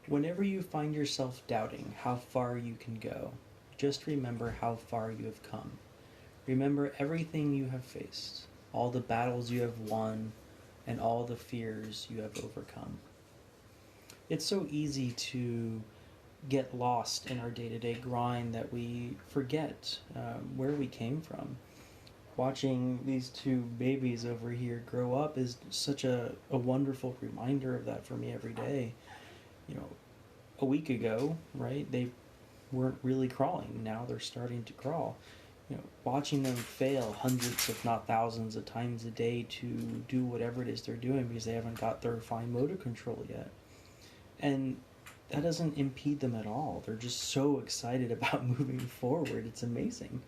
Whenever you find yourself doubting how far you can go, just remember how far you have come. Remember everything you have faced, all the battles you have won, and all the fears you have overcome. It's so easy to get lost in our day-to-day grind that we forget where we came from. Watching these two babies over here grow up is such a wonderful reminder of that for me every day. You know, a week ago, right, they weren't really crawling. Now they're starting to crawl. You know, watching them fail hundreds, if not thousands, of times a day to do whatever it is they're doing because they haven't got their fine motor control yet. And that doesn't impede them at all. They're just so excited about moving forward. It's amazing.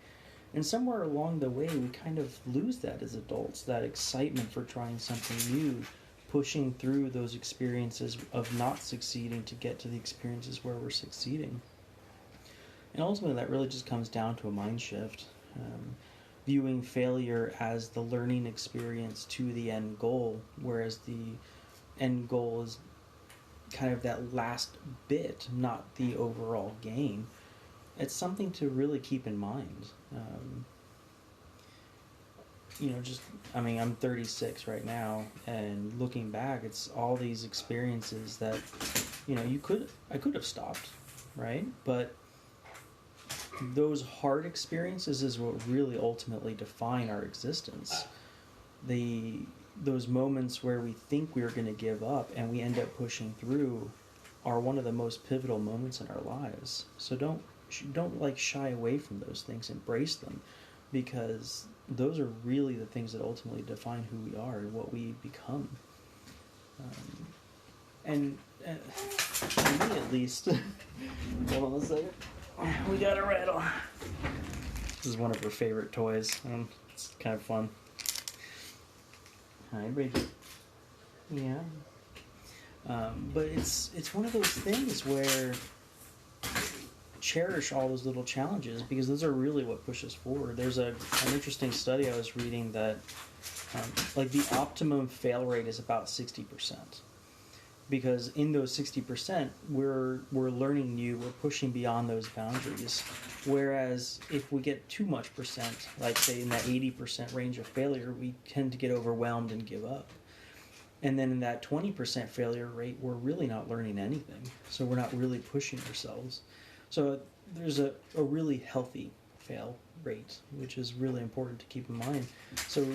And somewhere along the way, we kind of lose that as adults, that excitement for trying something new, pushing through those experiences of not succeeding to get to the experiences where we're succeeding. And ultimately, that really just comes down to a mind shift. Viewing failure as the learning experience to the end goal, whereas the end goal is kind of that last bit, not the overall game. It's something to really keep in mind. I'm 36 right now, and looking back, it's all these experiences that, I could have stopped, right? But those hard experiences is what really ultimately define our existence. Those moments where we think we're going to give up and we end up pushing through are one of the most pivotal moments in our lives. So don't shy away from those things. Embrace them, because those are really the things that ultimately define who we are and what we become. And for me at least, hold on a second. We got a rattle. This is one of her favorite toys. It's kind of fun. Hi, Bridget. Yeah. But it's one of those things where cherish all those little challenges, because those are really what push us forward. There's an interesting study I was reading that the optimum fail rate is about 60%. Because in those 60%, we're learning new, we're pushing beyond those boundaries. Whereas if we get too much percent, like say in that 80% range of failure, we tend to get overwhelmed and give up. And then in that 20% failure rate, we're really not learning anything. So we're not really pushing ourselves. So there's a really healthy fail rate, which is really important to keep in mind. So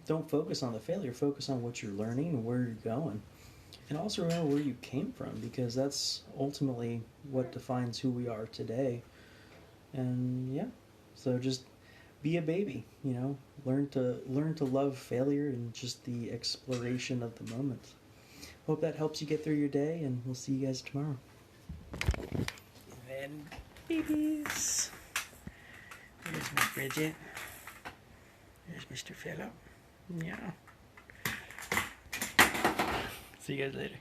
don't focus on the failure, focus on what you're learning and where you're going. And also remember where you came from, because that's ultimately what defines who we are today. And yeah, so just be a baby, learn to love failure and just the exploration of the moment. Hope that helps you get through your day, and we'll see you guys tomorrow. And babies. There's Miss Bridget. There's Mr. Phillip. Yeah. See you guys later.